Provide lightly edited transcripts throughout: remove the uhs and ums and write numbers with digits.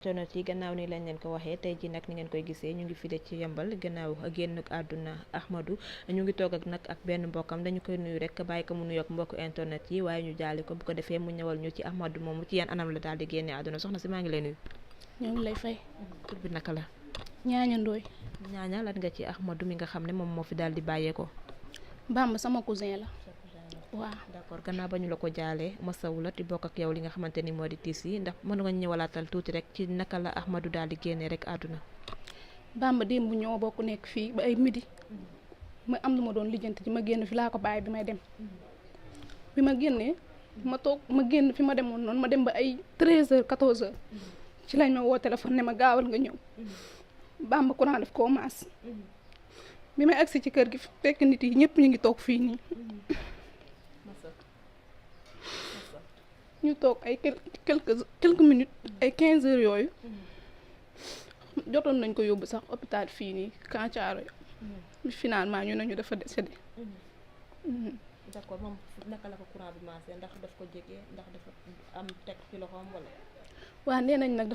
internet yi gannaaw ni lañ leen ko waxee tey ji nag ni ngeen koy gisee ñu ngi file ci yembal gannaaw génn àdduna Ahmadou ñu ngi toog ak nag ak benn mbokkam dañu koy nuyu rek bàyyi ko mu nuyoog mbokku internet yi waaye ñu jaali ko bu ko defee mu ñëwal ñu ci Ahmadou moomu ci yan anam la daal di génne àdduna soxna si maa ngi lay nuyu. ñoo ngi lay fay. tur bi naka la. ñaaña ndooy. ñaaña lan nga ci Ahmadou mi nga xam ne moom moo fi daal di bàyyeekoo. Bamba sama cousin la. waaw d'accord gannaaw ba ñu la ko jaalee masawu la di bokk ak yow li nga xamante ni moo di tiis yi ndax mën nga ñëwalaatal tuuti rek ci naka la Ahmadou daal di génnee rek àdduna. Bamba démb ñoo bokk nekk fii ba ay midi ma am lu ma doon lijjanti ci ma génn fi laa ko bàyyi bi may dem bi ma génnee ma toog ma génn fi ma demoon noonu ma dem ba ay 13h 14h ci lañ ma woo téléphone ne ma gaawal nga ñëw Bamba courant daf koo maas bi may agsi ci kër gi fekk nit yi ñëpp ñu ngi toog fii nii ñu toog ay quelques minutes ay 15 heures yooyu jotoon nañ ko yóbbu sax hôpital fii nii Kancaaro yo finalement ñu ne ñu dafa décédé. d'accord moom naka la ko courant bi maasee ndax daf ko jege ndax dafa am teg ci loxoom wala. waaw nee nañ nag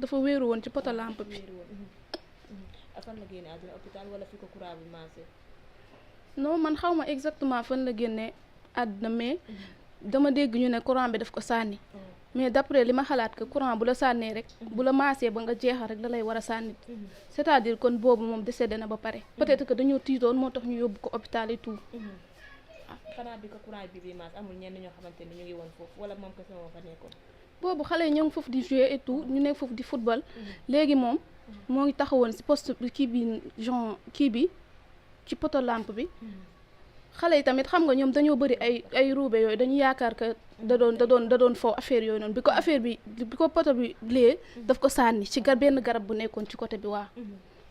dafa wéeru woon ci poto lampe bi. fan la génne àdduna hôpital wala fi ko courant bi maasee. non man xaw ma exactement fan la génne àdduna mais. dama dégg ñu ne courant bi daf ko sànni mais d'après li ma xalaat que courant bu la sànnee rek bu la maasee ba nga jeexal rek da lay war a sànni c'est-à-dire kon boobu moom décédé na ba pare peut-être que dañoo tiitoon moo tax ñu yóbbu ko hôpital et tout. xanaa bi ko courant bi maas amul ñenn ñoo xamante ni ñu ngi woon foofu wala moom kese moo fa nekkoon. boobu xale yi ñoo ngi foofu di jouer et tout ñu nekk foofu di football léegi moom moo ngi taxawoon ci poste kii bi genre kii bi ci poto lampe bi. xale yi tamit xam nga ñoom dañoo bëri ay ruube yooyu dañu yaakaar que da doon foo affaire yooyu noonu bi ko affaire bi ko poto bi lee daf ko sànni ci benn garab bu nekkoon ci côté bi waa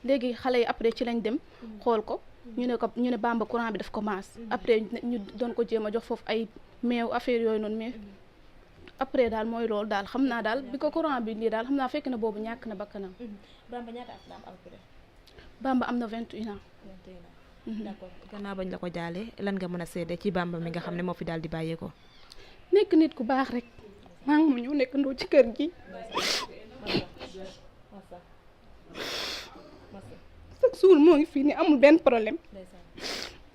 léegi xale yi après ci lañ dem xool ko ñu ne Bamba courant bi daf ko maas après ñu doon ko jéem a jox foofu ay meew affaire yooyu noonu mais après daal mooy loolu daal xam naa daal bi ko courant bi lii daal xam naa fekk na boobu ñàkk na bakkanam. Bamba ñaata at la am après. Bamba am na 21 ans. d'accord gannaaw bañ la ko jaalee lan nga mën a seede ci Bamba mi nga xam ne moo fi daal di bàyyeekoo. nekk nit ku baax rek maa ngi mu ñëw nekk ndoo ci kër gi chaque jour moo ngi fii nii amul benn problème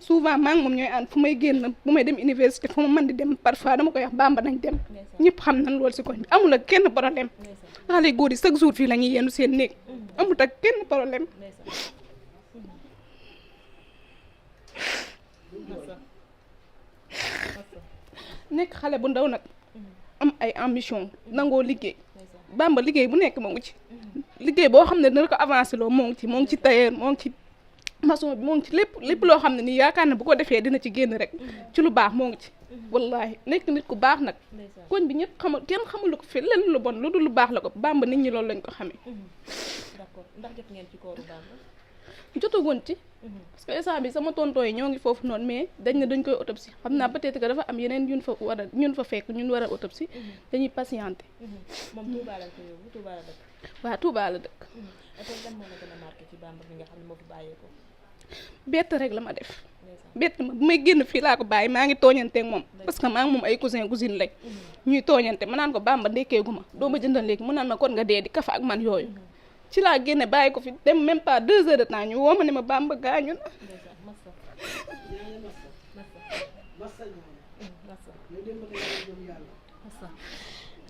souvent maa ngi moom ñooy ànd fu may génn bu may dem université fu ma mën di dem parfois dama koy wax Bamba nañ dem ñëpp xam nañ loolu si koñ bi amul ak kenn problème xale góor yi chaque jour fii la ñuy yendu seen néeg amul ak kenn problème. nekk xale bu ndaw nag am ay ambition nangoo liggéey Bamba liggéey bu nekk moo ngi ci liggéey boo xam ne dina ko avancé loo moo ngi ci tailleur moo ngi ci maçon bi moo ngi ci lépp loo xam ne nii yaakaar na bu ko defee dina ci génn rek ci lu baax moo ngi ci wallahi nekk nit ku baax nag koñ bi ñëpp kenn xamul ko fi lenn lu bon lu dul lu baax la ko Bamba nit ñi loolu lañ ko xamee. d'accord ndax jot ngeen ci kooru Bamba. jotagoon ci parce que instant bi sama tonton yi ñoo ngi foofu noonu mais dañ ne dañ koy autopsie xam naa peut-être que dafa am yeneen ñun fa fekk ñun war a autopsie dañuy patienté. moom Touba la ko yóbbu Touba la dëkk. waaw Touba la dëkk. tey lan moo la gën a marqué ci Bamba mi nga xam ne moo fi bàyyeekoo. bett rek la ma def. bett ma bu may génn fii laa ko bàyyi maa ngi tooñanteeg moom parce que maa ngi moom ay cousine lañ ñuy tooñante ma naan ko Bamba ndekkeegu ma doo ma jëndal léegi mu naan ma kon nga dee di kafa ak man yooyu. ci laa génne bàyyi ko fi dem même pas 2 heures de temps ñu woo ma ne ma Bamba gaañu na.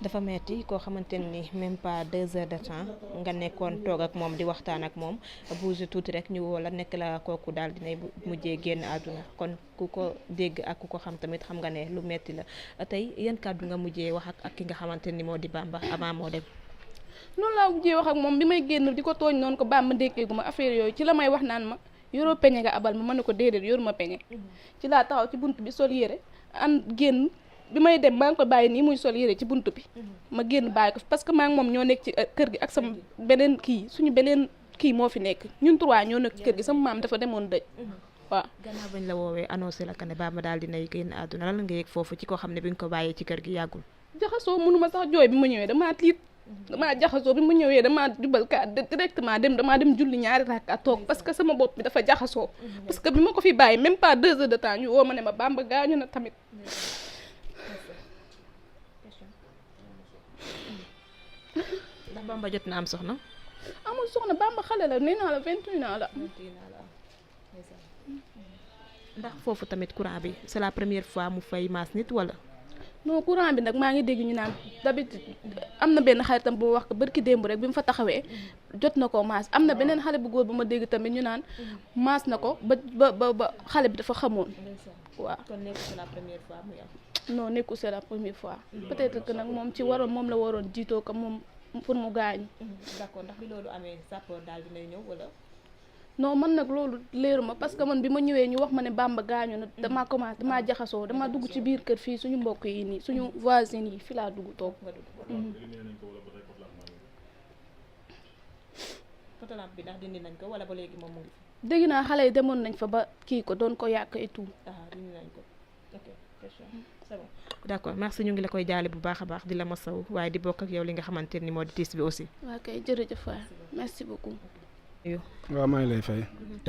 dafa metti koo xamante ni même pas 2 heures de temps nga nekkoon toog ak moom di waxtaan ak moom bouge tuuti rek ñu woo la nekk la kooku daal dinay mujjee génn àdduna kon ku ko dégg ak ku ko xam tamit xam nga ne lu metti la tey yan kàddu nga mujjee wax ak ki nga xamante ni moo di Bamba avant moo dem. noonu laa mujjee wax ak moom bi may génn di ko tooñ noonu ko Bamba ndékkeegu ma affaire yooyu ci la may wax naan ma yoroo peñe nga abal ma ne ko déedéet yoruma peñe ci laa taxaw ci bunt bi sol yére génn bi may dem maa ngi ko bàyyi nii muy sol yére ci bunt bi ma génn bàyyi ko parce que maa ngi moom ñoo nekk ci kër gi ak sama beneen suñu beneen kii moo fi nekk ñun 3 ñoo nekk ci kër gi sama maam dafa demoon dëj waaw. gannaaw bañ la woowee annoncé la que ne Bamba daal dinay génn àdduna lan nga yëg foofu ci koo xam ne bi nga ko bàyyee ci kër gi yàggul. jaxasoo mënuma sax jooy bi ma ñëwee damaa tiit damaa jaxasoo bi mu ñëwee damaa jubal ka directement damaa dem julli 2 rakka toog parce que sama bopp bi dafa jaxasoo parce que bi ma ko fi bàyyi même pas 2 heures de temps ñu woo ma ne ma Bamba gaañu na tamit. Bamba jot na am soxna. amul soxna Bamba xale la nee naa la 21 ans la. ndax foofu tamit courant bi c'est la première fois mu fay maas nit wala. non courant bi nag maa ngi dégg ñu naan d'habitude am na benn xaritam bu wax ko barki démb rek bi mu fa taxawee jot na ko maas am na beneen xale bu góor bu ma dégg tamit ñu naan maas na ko ba xale bi dafa xamoon waaw. kon nekk c'est la première fois muy am. non nekkul c'est la première fois peut-être que nag moom ci waroon moom la waroon jiitoo ko moom pour mu gaañu. d'accord ndax bi loolu amee sapeur daal dinay ñëw wala. non man nag loolu leeru ma parce que man bi ma ñëwee ñu wax ma ne Bamba gaañu na damaa jaxasoo damaa dugg ci biir kër fii suñu mbokk yi nii suñu voisines yi fi laa dugg toog. photolamp bi ndax dindi nañ ko wala ba léegi moom mu ngi fi. dégg naa xale yi demoon nañ fa ba kii ko doon ko yàq et tout. dindi nañ ko ok question c'est bon. d'accord merci ñu ngi la koy jaale bu baax a baax di la masaw waaye di bokk ak yow li nga xamante ni moo di tiis bi aussi. waa kay jërëjëf waay merci beaucoup. waaw maa ngi lay fay.